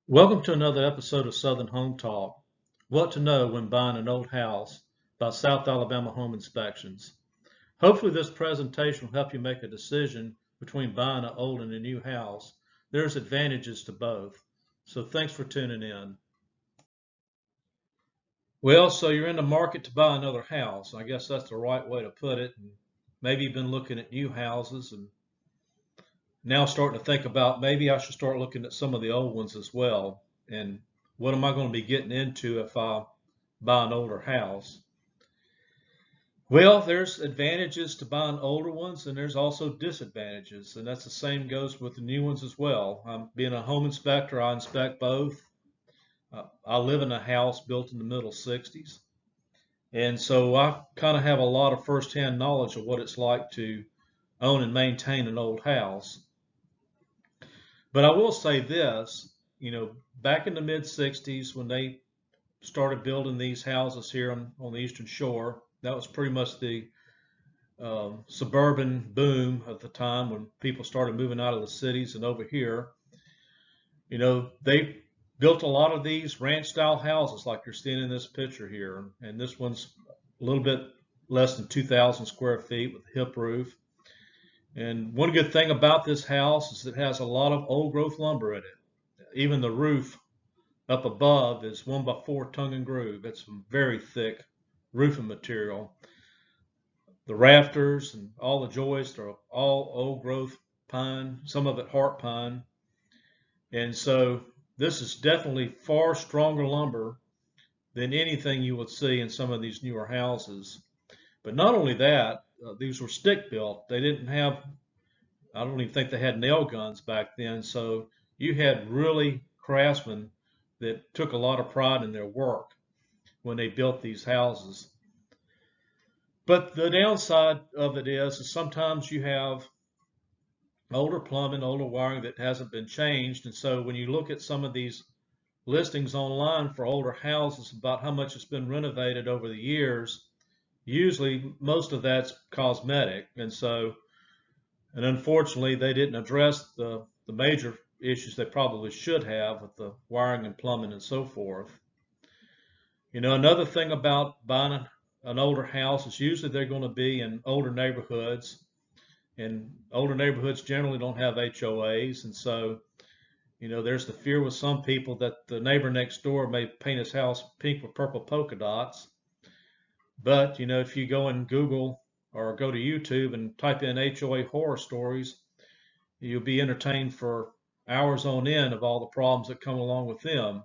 Welcome to another episode of Southern Home Talk. What to know when buying an old house by South Alabama Home Inspections. Hopefully this presentation will help you make a decision between buying an old and a new house. There's advantages to both. So thanks for tuning in. Well, so you're in the market to buy another house. I guess that's the right way to put it. And maybe you've been looking at new houses and now starting to think about maybe I should start looking at some of the old ones as well. And what am I going to be getting into if I buy an older house? Well, there's advantages to buying older ones, and there's also disadvantages, and that's the same goes with the new ones as well. Being a home inspector, I inspect both. I live in a house built in the middle 60s, and so I kind of have a lot of firsthand knowledge of what it's like to own and maintain an old house. But I will say this, back in the mid 60s when they started building these houses here on the Eastern Shore, that was pretty much the suburban boom at the time when people started moving out of the cities and over here. They built a lot of these ranch style houses like you're seeing in this picture here. And this one's a little bit less than 2,000 square feet with a hip roof. And one good thing about this house is it has a lot of old growth lumber in it. Even the roof up above is 1x4 tongue and groove. It's some very thick roofing material. The rafters and all the joists are all old growth pine, some of it heart pine. And so this is definitely far stronger lumber than anything you would see in some of these newer houses. But not only that, these were stick built. They didn't have, I don't even think they had nail guns back then. So you had really craftsmen that took a lot of pride in their work when they built these houses. But the downside of it is sometimes you have older plumbing, older wiring that hasn't been changed. And so when you look at some of these listings online for older houses about how much it's been renovated over the years, usually most of that's cosmetic. And unfortunately, they didn't address the major issues they probably should have with the wiring and plumbing and so forth. Another thing about buying an older house is usually they're going to be in older neighborhoods, and older neighborhoods generally don't have HOAs, and so there's the fear with some people that the neighbor next door may paint his house pink with purple polka dots. But if you go and Google or go to YouTube and type in HOA horror stories, you'll be entertained for hours on end of all the problems that come along with them.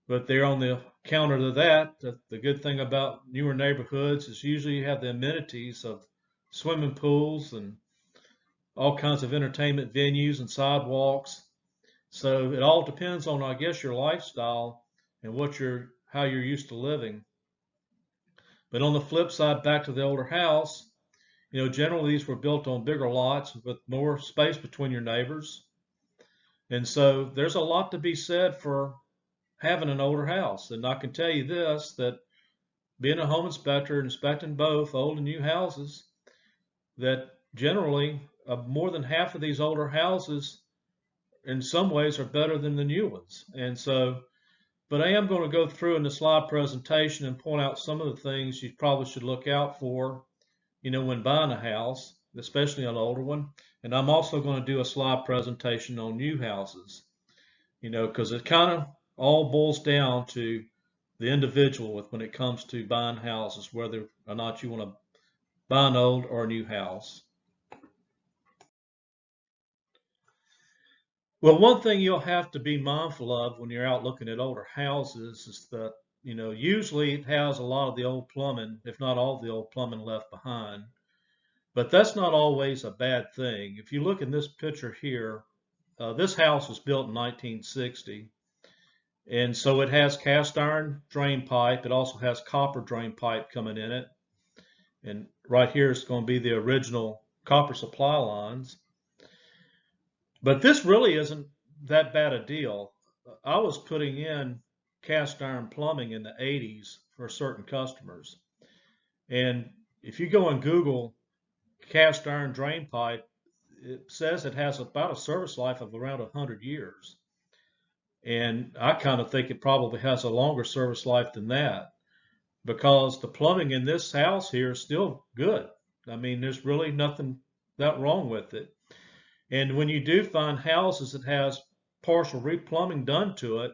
But they're on the counter to that. The good thing about newer neighborhoods is usually you have the amenities of swimming pools and all kinds of entertainment venues and sidewalks. So it all depends on, I guess, your lifestyle and how you're used to living. But on the flip side, back to the older house, generally these were built on bigger lots with more space between your neighbors. And so there's a lot to be said for having an older house. And I can tell you this, that being a home inspector, inspecting both old and new houses, that generally more than half of these older houses in some ways are better than the new ones. And so, but I am going to go through in the slide presentation and point out some of the things you probably should look out for, when buying a house, especially an older one. And I'm also going to do a slide presentation on new houses, because it kind of all boils down to the individual when it comes to buying houses, whether or not you want to buy an old or a new house. Well, one thing you'll have to be mindful of when you're out looking at older houses is that, usually it has a lot of the old plumbing, if not all the old plumbing left behind. But that's not always a bad thing. If you look in this picture here, this house was built in 1960. And so it has cast iron drain pipe. It also has copper drain pipe coming in it. And right here is going to be the original copper supply lines. But this really isn't that bad a deal. I was putting in cast iron plumbing in the 80s for certain customers. And if you go and Google cast iron drain pipe, it says it has about a service life of around 100 years. And I kind of think it probably has a longer service life than that, because the plumbing in this house here is still good. I mean, there's really nothing that wrong with it. And when you do find houses that has partial replumbing done to it,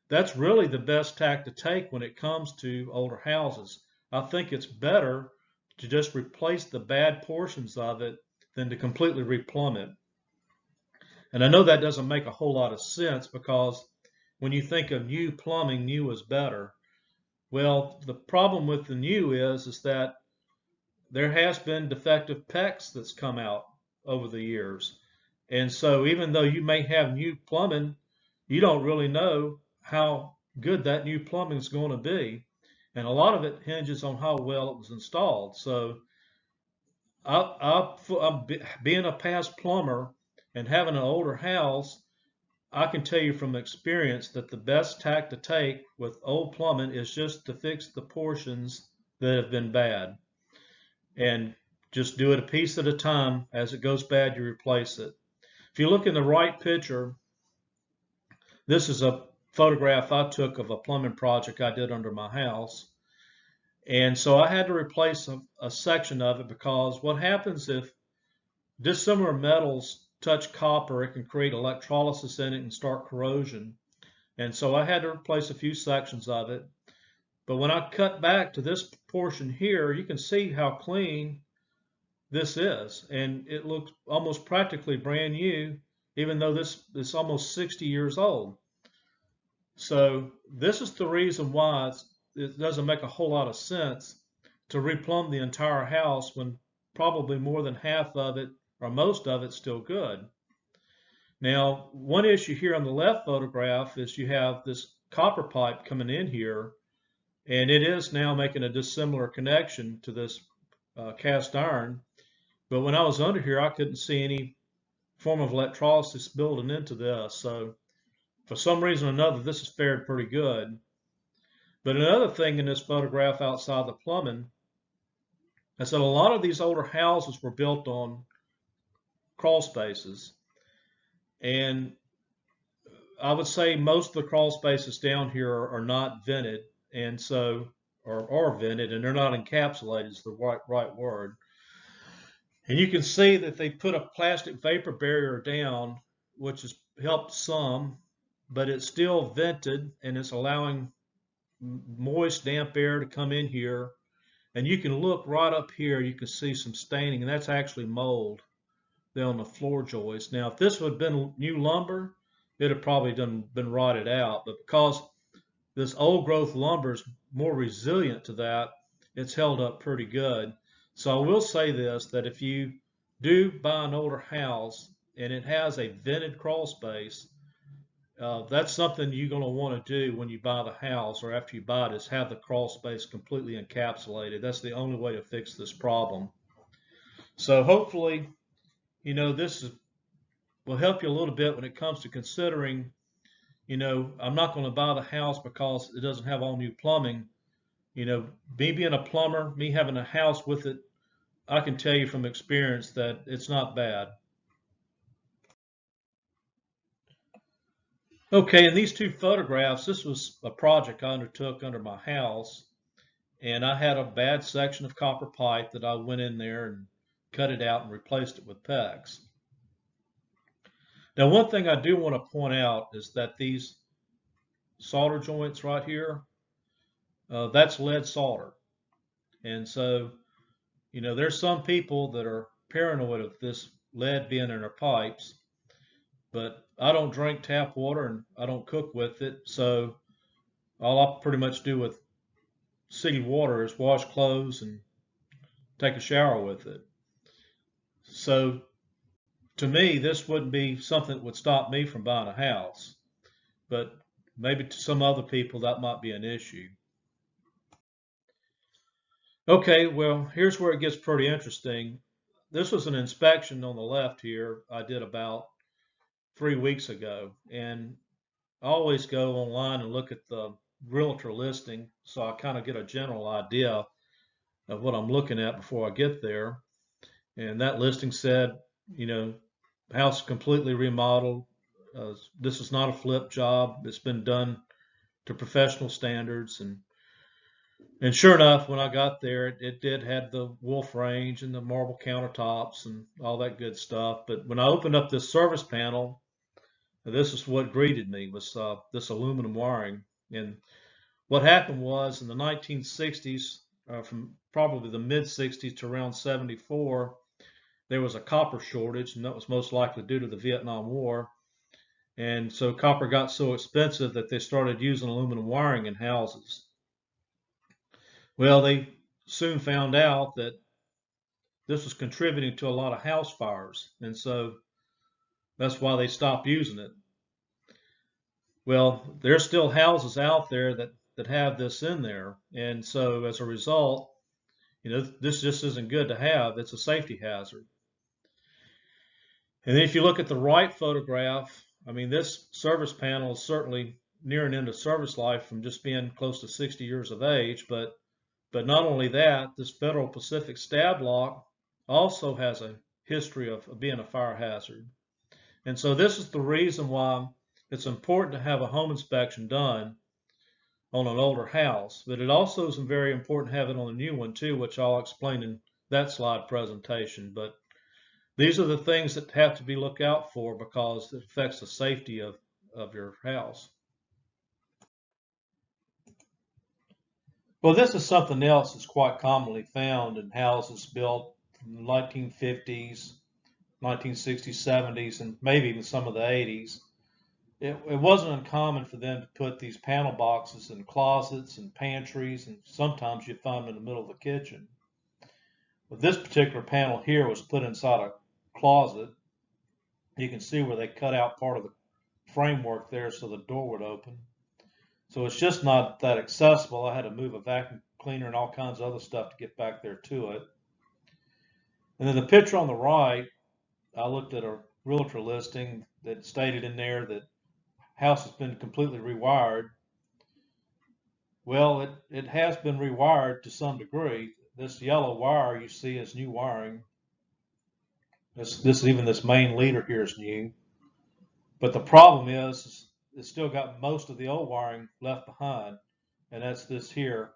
that's really the best tack to take when it comes to older houses. I think it's better to just replace the bad portions of it than to completely replumb it. And I know that doesn't make a whole lot of sense, because when you think of new plumbing, new is better. Well, the problem with the new is that there has been defective PEX that's come out over the years. And so even though you may have new plumbing, you don't really know how good that new plumbing is going to be. And a lot of it hinges on how well it was installed. So being a past plumber and having an older house, I can tell you from experience that the best tack to take with old plumbing is just to fix the portions that have been bad, and just do it a piece at a time. As it goes bad, you replace it. If you look in the right picture, this is a photograph I took of a plumbing project I did under my house. And so I had to replace a section of it, because what happens if dissimilar metals touch copper, it can create electrolysis in it and start corrosion. And so I had to replace a few sections of it. But when I cut back to this portion here, you can see how clean this is. And it looks almost practically brand new, even though this is almost 60 years old. So this is the reason why it doesn't make a whole lot of sense to replumb the entire house when probably more than half of it or most of it's still good. Now, one issue here on the left photograph is you have this copper pipe coming in here, and it is now making a dissimilar connection to this cast iron. But when I was under here, I couldn't see any form of electrolysis building into this. So for some reason or another, this has fared pretty good. But another thing in this photograph outside the plumbing is that a lot of these older houses were built on crawl spaces. And I would say most of the crawl spaces down here are not vented, and so, or are vented, and they're not encapsulated is the right word. And you can see that they put a plastic vapor barrier down, which has helped some, but it's still vented and it's allowing moist, damp air to come in here. And you can look right up here, you can see some staining, and that's actually mold there on the floor joist. Now, if this would have been new lumber, it'd have probably been rotted out. But because this old growth lumber is more resilient to that, it's held up pretty good. So I will say this, that if you do buy an older house and it has a vented crawl space, that's something you're going to want to do when you buy the house, or after you buy it, is have the crawl space completely encapsulated. That's the only way to fix this problem. So hopefully, this will help you a little bit when it comes to considering, I'm not going to buy the house because it doesn't have all new plumbing. Me being a plumber, me having a house with it, I can tell you from experience that it's not bad. Okay, in these two photographs, this was a project I undertook under my house, and I had a bad section of copper pipe that I went in there and cut it out and replaced it with PEX. Now, one thing I do want to point out is that these solder joints right here, that's lead solder. And so, there's some people that are paranoid of this lead being in their pipes, but I don't drink tap water and I don't cook with it. So all I pretty much do with city water is wash clothes and take a shower with it. So to me, this wouldn't be something that would stop me from buying a house, but maybe to some other people that might be an issue. Okay, well, here's where it gets pretty interesting. This was an inspection on the left here I did about 3 weeks ago, and I always go online and look at the realtor listing, so I kind of get a general idea of what I'm looking at before I get there. And that listing said, house completely remodeled, This is not a flip job. It's been done to professional standards, and sure enough, when I got there, it did have the wolf range and the marble countertops and all that good stuff. But when I opened up this service panel, this is what greeted me, was this aluminum wiring. And what happened was in the 1960s, from probably the mid 60s to around 74, there was a copper shortage, and that was most likely due to the Vietnam War. And so copper got so expensive that they started using aluminum wiring in houses. Well, they soon found out that this was contributing to a lot of house fires, and so that's why they stopped using it. Well, there's still houses out there that have this in there, and so as a result, this just isn't good to have. It's a safety hazard. And then if you look at the right photograph, I mean, this service panel is certainly nearing end of service life from just being close to 60 years of age, but not only that, this Federal Pacific stab lock also has a history of being a fire hazard. And so this is the reason why it's important to have a home inspection done on an older house, but it also is very important to have it on a new one too, which I'll explain in that slide presentation. But these are the things that have to be looked out for because it affects the safety of your house. Well, this is something else that's quite commonly found in houses built in the 1950s, 1960s, 70s, and maybe even some of the 80s. It wasn't uncommon for them to put these panel boxes in closets and pantries, and sometimes you'd find them in the middle of the kitchen. But this particular panel here was put inside a closet. You can see where they cut out part of the framework there so the door would open. So it's just not that accessible. I had to move a vacuum cleaner and all kinds of other stuff to get back there to it. And then the picture on the right, I looked at a realtor listing that stated in there that house has been completely rewired. Well, it has been rewired to some degree. This yellow wire you see is new wiring. This main leader here is new. But the problem is it's still got most of the old wiring left behind, and that's this here.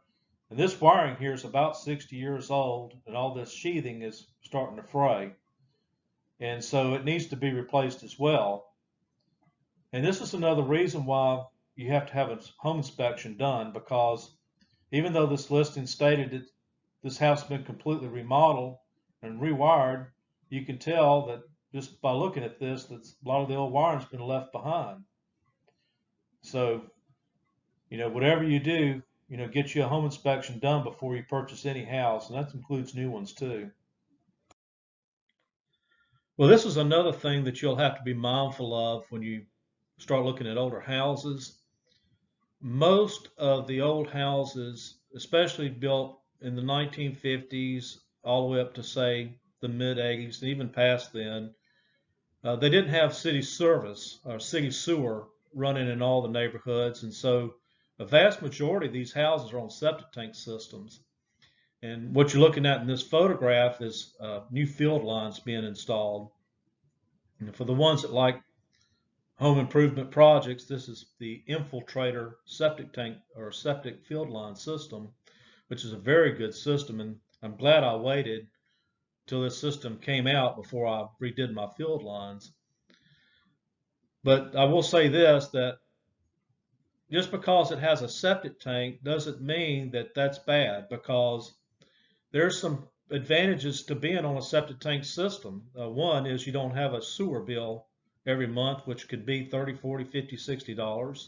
And this wiring here is about 60 years old, and all this sheathing is starting to fray. And so it needs to be replaced as well. And this is another reason why you have to have a home inspection done, because even though this listing stated that this house has been completely remodeled and rewired, you can tell that just by looking at this, that a lot of the old wiring's been left behind. So, whatever you do, get you a home inspection done before you purchase any house, and that includes new ones too. Well, this is another thing that you'll have to be mindful of when you start looking at older houses. Most of the old houses, especially built in the 1950s all the way up to, say, the mid 80s, and even past then, they didn't have city service or city sewer running in all the neighborhoods, and so a vast majority of these houses are on septic tank systems. And what you're looking at in this photograph is new field lines being installed. And for the ones that like home improvement projects, this is the Infiltrator septic tank or septic field line system, which is a very good system, and I'm glad I waited till this system came out before I redid my field lines. But I will say this, that just because it has a septic tank doesn't mean that that's bad, because there's some advantages to being on a septic tank system. One is you don't have a sewer bill every month, which could be $30, $40, $50, $60.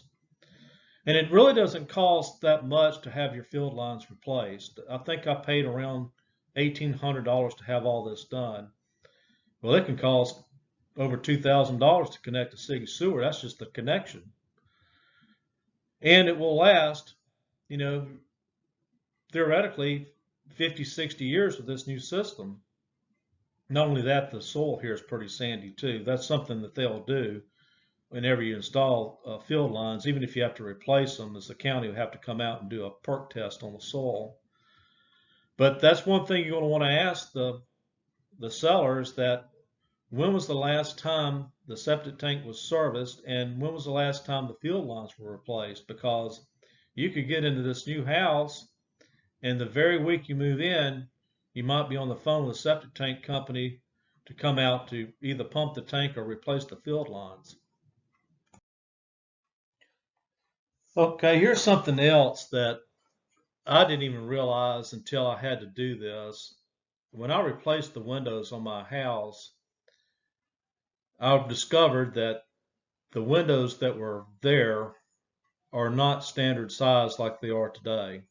And it really doesn't cost that much to have your field lines replaced. I think I paid around $1,800 to have all this done. Well, it can cost over $2,000 to connect a city sewer. That's just the connection. And it will last, theoretically 50, 60 years with this new system. Not only that, the soil here is pretty sandy too. That's something that they'll do whenever you install field lines. Even if you have to replace them, as the county will have to come out and do a perk test on the soil. But that's one thing you're going to want to ask the sellers, that when was the last time the septic tank was serviced, and when was the last time the field lines were replaced? Because you could get into this new house, and the very week you move in, you might be on the phone with a septic tank company to come out to either pump the tank or replace the field lines. Okay, here's something else that I didn't even realize until I had to do this. When I replaced the windows on my house, I discovered that the windows that were there are not standard size like they are today.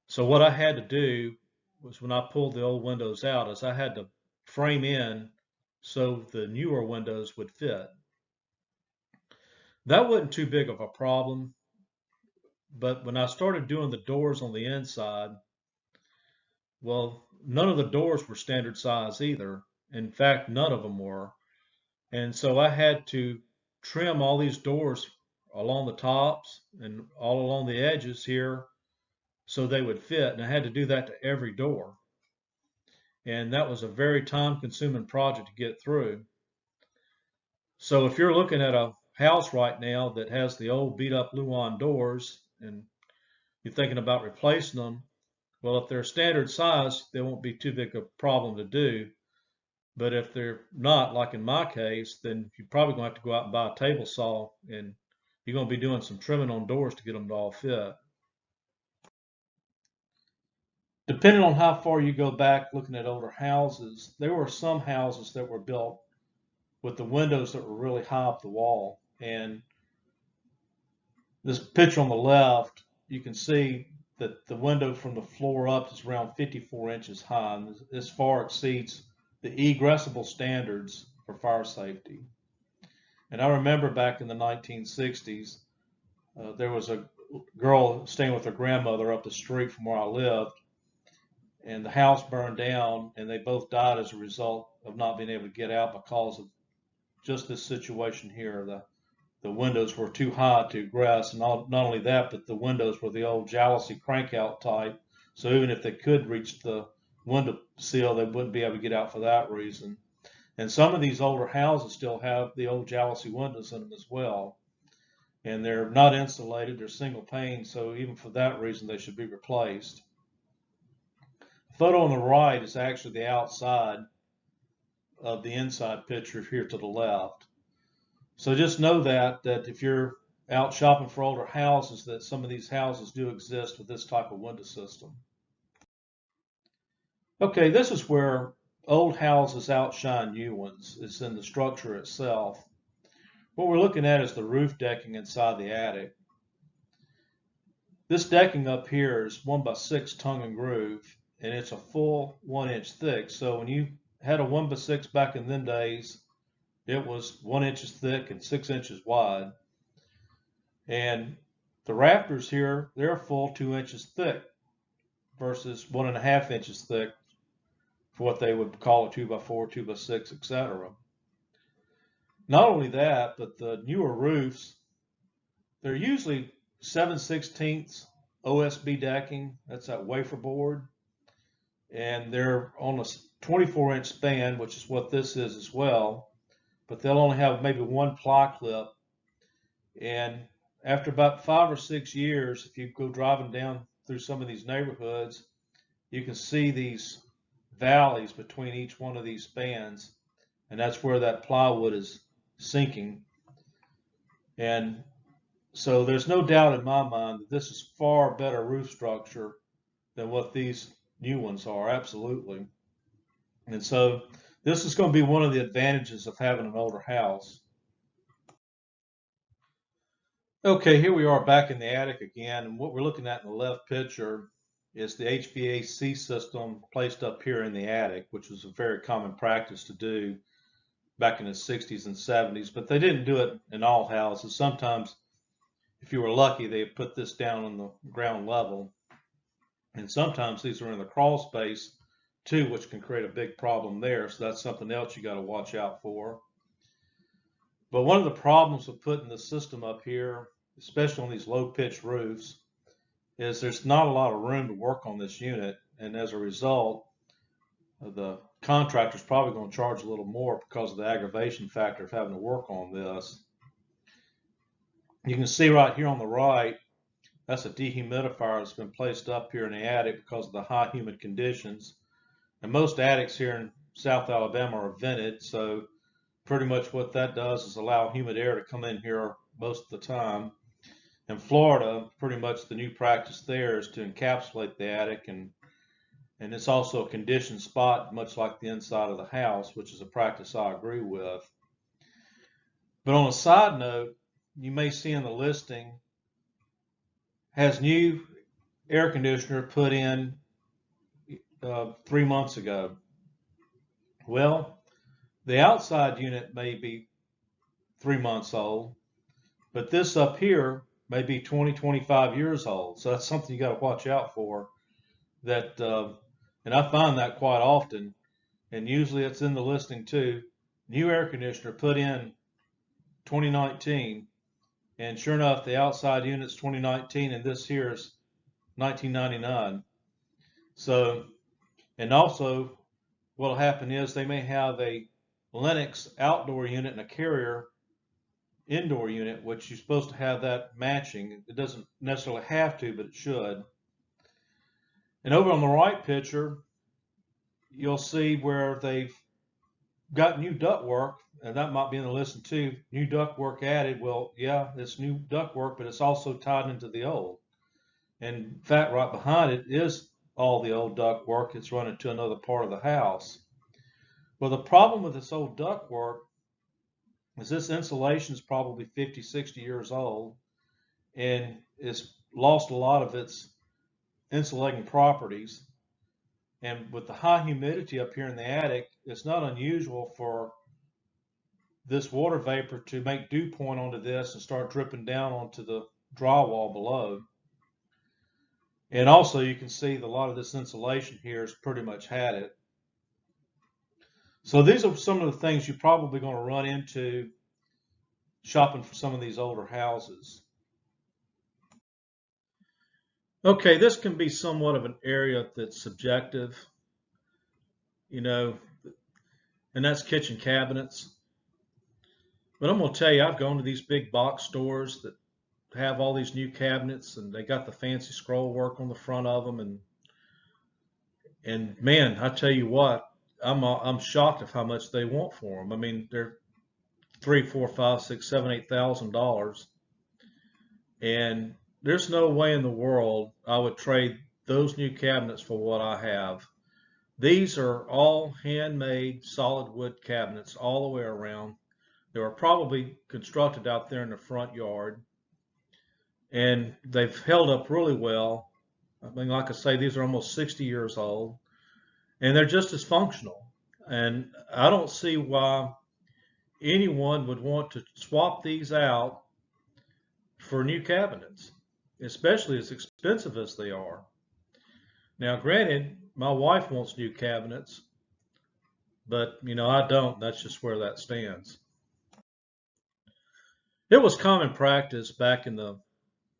So what I had to do was, when I pulled the old windows out, is I had to frame in so the newer windows would fit. That wasn't too big of a problem, but when I started doing the doors on the inside, well, none of the doors were standard size either. In fact, none of them were. And so I had to trim all these doors along the tops and all along the edges here so they would fit. And I had to do that to every door. And that was a very time consuming project to get through. So if you're looking at a house right now that has the old beat up Luan doors and you're thinking about replacing them, well, if they're standard size, they won't be too big a problem to do. But if they're not, like in my case, then you're probably going to have to go out and buy a table saw, and you're going to be doing some trimming on doors to get them to all fit. Depending on how far you go back looking at older houses, there were some houses that were built with the windows that were really high up the wall. And this picture on the left, you can see that the window from the floor up is around 54 inches high, and this far exceeds the egressable standards for fire safety. And I remember back in the 1960s, there was a girl staying with her grandmother up the street from where I lived, and the house burned down, and they both died as a result of not being able to get out because of just this situation here. The windows were too high to egress, and not only that, but the windows were the old jalousie crank-out type, so even if they could reach the window sill, they wouldn't be able to get out for that reason. And some of these older houses still have the old jalousie windows in them as well. And they're not insulated, they're single pane, so even for that reason, they should be replaced. The photo on the right is actually the outside of the inside picture here to the left. So just know that if you're out shopping for older houses, that some of these houses do exist with this type of window system. Okay, this is where old houses outshine new ones. It's in the structure itself. What we're looking at is the roof decking inside the attic. This decking up here is 1x6 tongue and groove, and it's a full 1 inch thick. So when you had a 1x6 back in them days, it was 1 inch thick and 6 inches wide. And the rafters here, they're a full 2 inches thick versus 1.5 inches thick for what they would call a 2x4, 2x6, etc. Not only that, but the newer roofs, they're usually 7/16 OSB decking. That's that wafer board. And they're on a 24-inch span, which is what this is as well. But they'll only have maybe one ply clip. And after about 5 or 6 years, if you go driving down through some of these neighborhoods, you can see these valleys between each one of these spans. And that's where that plywood is sinking. And so there's no doubt in my mind that this is far better roof structure than what these new ones are, absolutely. And so this is going to be one of the advantages of having an older house. Okay, here we are back in the attic again, and what we're looking at in the left picture is the HVAC system placed up here in the attic, which was a very common practice to do back in the 60s and 70s, but they didn't do it in all houses. Sometimes, if you were lucky, they put this down on the ground level. And sometimes these are in the crawl space too, which can create a big problem there. So that's something else you got to watch out for. But one of the problems with putting the system up here, especially on these low pitch roofs, is there's not a lot of room to work on this unit. And as a result, the contractor's probably going to charge a little more because of the aggravation factor of having to work on this. You can see right here on the right, that's a dehumidifier that's been placed up here in the attic because of the high humid conditions. And most attics here in South Alabama are vented, so pretty much what that does is allow humid air to come in here most of the time. In Florida, pretty much the new practice there is to encapsulate the attic, and it's also a conditioned spot, much like the inside of the house, which is a practice I agree with. But on a side note, you may see in the listing, has new air conditioner put in 3 months ago. Well, the outside unit may be 3 months old, but this up here may be 20, 25 years old. So that's something you got to watch out for. That, and I find that quite often, and usually it's in the listing too. New air conditioner put in 2019, and sure enough, the outside unit's 2019, and this here is 1999. So, and also what'll happen is they may have a Lennox outdoor unit and a Carrier indoor unit, which you're supposed to have that matching. It doesn't necessarily have to, but it should. And over on the right picture, you'll see where they've got new ductwork, and that might be in the listing too. New ductwork added. Well, yeah, it's new ductwork, but it's also tied into the old. And in fact, right behind it is all the old ductwork. It's running to another part of the house. Well, the problem with this old ductwork is this insulation is probably 50, 60 years old, and it's lost a lot of its insulating properties. And with the high humidity up here in the attic, it's not unusual for this water vapor to make dew point onto this and start dripping down onto the drywall below. And also you can see that a lot of this insulation here has pretty much had it. So these are some of the things you're probably going to run into shopping for some of these older houses. Okay, this can be somewhat of an area that's subjective, you know, and that's kitchen cabinets. But I'm going to tell you, I've gone to these big box stores that have all these new cabinets, and they got the fancy scroll work on the front of them, and man, I tell you what, I'm shocked of how much they want for them. I mean, they're $3, $4, $5, $6, $7, $8,000, and there's no way in the world I would trade those new cabinets for what I have. These are all handmade solid wood cabinets all the way around. They were probably constructed out there in the front yard, and they've held up really well. I mean, like I say, these are almost 60 years old, and they're just as functional. And I don't see why anyone would want to swap these out for new cabinets, especially as expensive as they are. Now, granted, my wife wants new cabinets, but I don't. That's just where that stands. It was common practice back in the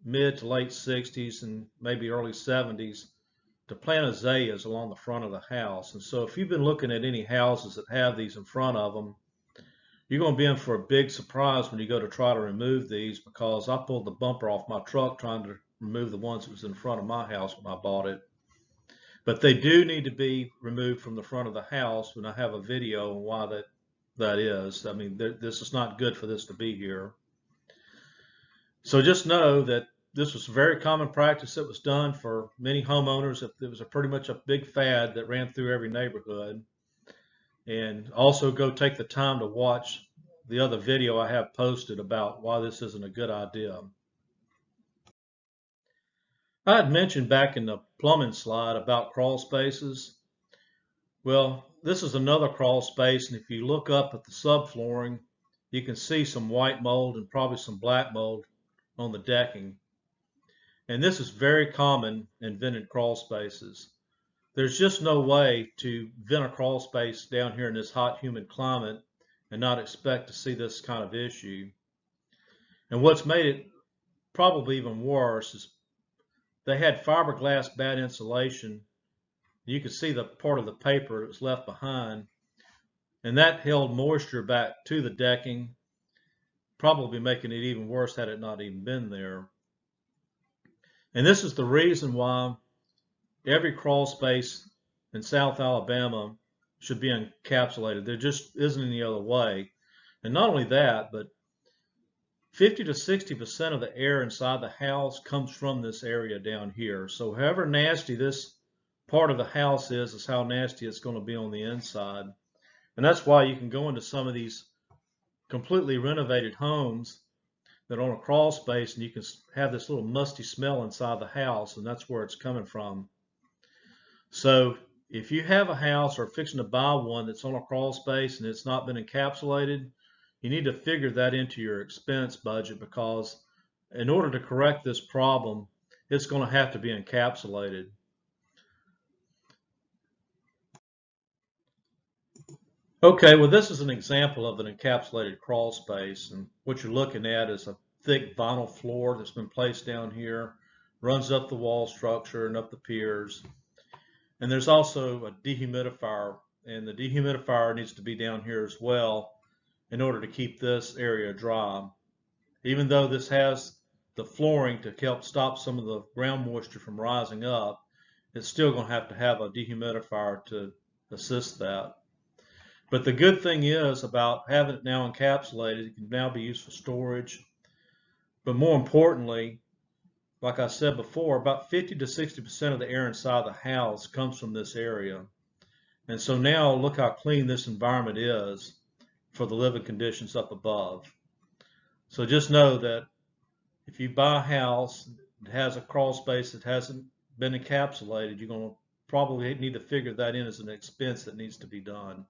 mid to late 60s and maybe early 70s to plant azaleas along the front of the house. And so if you've been looking at any houses that have these in front of them, you're going to be in for a big surprise when you go to try to remove these, because I pulled the bumper off my truck trying to remove the ones that was in front of my house when I bought it. But they do need to be removed from the front of the house, and I have a video on why that is. I mean, this is not good for this to be here. So just know that this was a very common practice that was done for many homeowners. It was pretty much a big fad that ran through every neighborhood. And also go take the time to watch the other video I have posted about why this isn't a good idea. I had mentioned back in the plumbing slide about crawl spaces. Well, this is another crawl space, and if you look up at the subflooring, you can see some white mold and probably some black mold on the decking. And this is very common in vented crawl spaces. There's just no way to vent a crawl space down here in this hot, humid climate and not expect to see this kind of issue. And what's made it probably even worse is they had fiberglass bad insulation You can see the part of the paper that was left behind, and that held moisture back to the decking, probably making it even worse had it not even been there. And this is the reason why every crawl space in South Alabama should be encapsulated. There just isn't any other way. And not only that, but 50 to 60% of the air inside the house comes from this area down here. So however nasty this part of the house is how nasty it's going to be on the inside. And that's why you can go into some of these completely renovated homes that are on a crawl space and you can have this little musty smell inside the house, and that's where it's coming from. So if you have a house or fixing to buy one that's on a crawl space and it's not been encapsulated, you need to figure that into your expense budget, because in order to correct this problem, it's going to have to be encapsulated. Okay, well, this is an example of an encapsulated crawl space, and what you're looking at is a thick vinyl floor that's been placed down here, runs up the wall structure and up the piers. And there's also a dehumidifier, and the dehumidifier needs to be down here as well in order to keep this area dry. Even though this has the flooring to help stop some of the ground moisture from rising up, it's still going to have a dehumidifier to assist that. But the good thing is about having it now encapsulated, it can now be used for storage. But more importantly, like I said before, about 50 to 60% of the air inside the house comes from this area. And so now look how clean this environment is for the living conditions up above. So just know that if you buy a house that has a crawl space that hasn't been encapsulated, you're going to probably need to figure that in as an expense that needs to be done.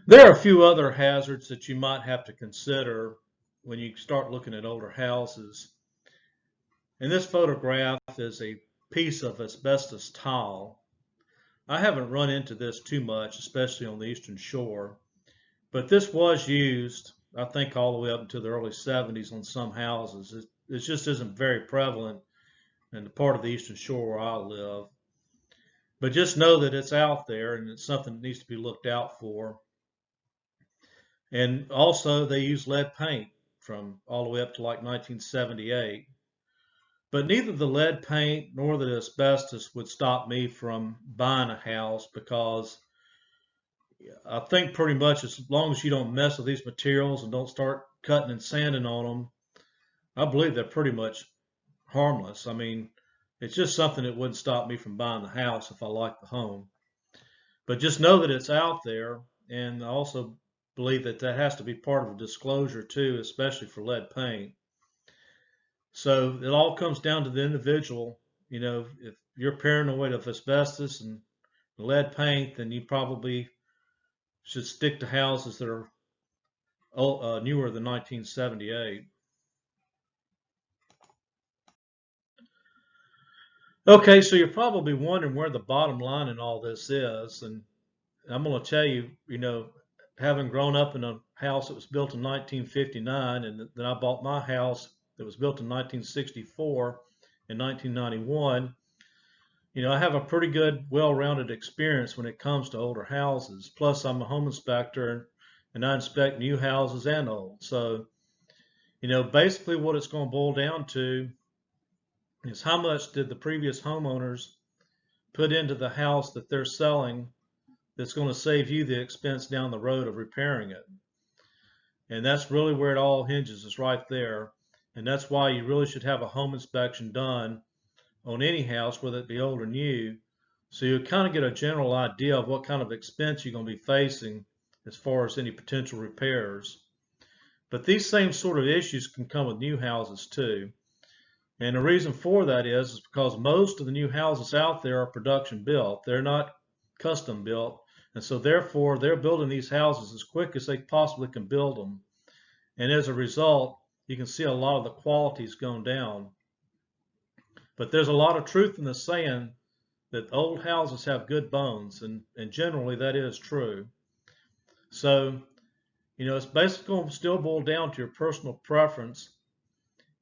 There are a few other hazards that you might have to consider when you start looking at older houses. And this photograph is a piece of asbestos tile. I haven't run into this too much, especially on the Eastern Shore, but this was used, I think, all the way up into the early 70s on some houses. It just isn't very prevalent in the part of the Eastern Shore where I live. But just know that it's out there and it's something that needs to be looked out for. And also they use lead paint from all the way up to like 1978. But neither the lead paint nor the asbestos would stop me from buying a house, because I think pretty much as long as you don't mess with these materials and don't start cutting and sanding on them, I believe they're pretty much harmless. I mean, it's just something that wouldn't stop me from buying the house if I like the home. But just know that it's out there, and I also believe that that has to be part of a disclosure too, especially for lead paint. So it all comes down to the individual. You know, if you're paranoid of asbestos and lead paint, then you probably should stick to houses that are newer than 1978. Okay, so you're probably wondering where the bottom line in all this is, and I'm going to tell you, you know, having grown up in a house that was built in 1959, and then I bought my house that was built in 1964 and 1991, you know, I have a pretty good, well-rounded experience when it comes to older houses. Plus, I'm a home inspector, and I inspect new houses and old. So, you know, basically what it's going to boil down to is how much did the previous homeowners put into the house that they're selling that's going to save you the expense down the road of repairing it. And that's really where it all hinges, is right there. And that's why you really should have a home inspection done on any house, whether it be old or new, so you kind of get a general idea of what kind of expense you're going to be facing as far as any potential repairs. But these same sort of issues can come with new houses too. And the reason for that is because most of the new houses out there are production built. They're not custom built. And so therefore, they're building these houses as quick as they possibly can build them. And as a result, you can see a lot of the quality's gone down. But there's a lot of truth in the saying that old houses have good bones, and generally that is true. So, you know, it's basically going to still boil down to your personal preference,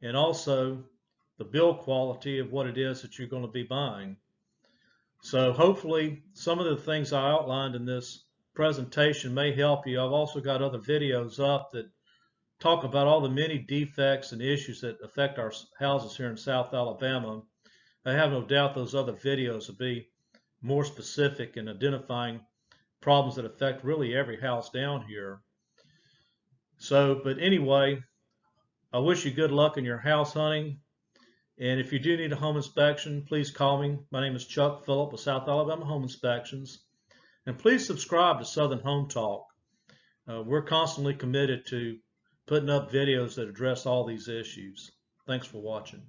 and also the build quality of what it is that you're going to be buying. So hopefully some of the things I outlined in this presentation may help you. I've also got other videos up that talk about all the many defects and issues that affect our houses here in South Alabama. I have no doubt those other videos will be more specific in identifying problems that affect really every house down here. So, but anyway, I wish you good luck in your house hunting. And if you do need a home inspection, please call me. My name is Chuck Phillip with South Alabama Home Inspections. And please subscribe to Southern Home Talk. We're constantly committed to putting up videos that address all these issues. Thanks for watching.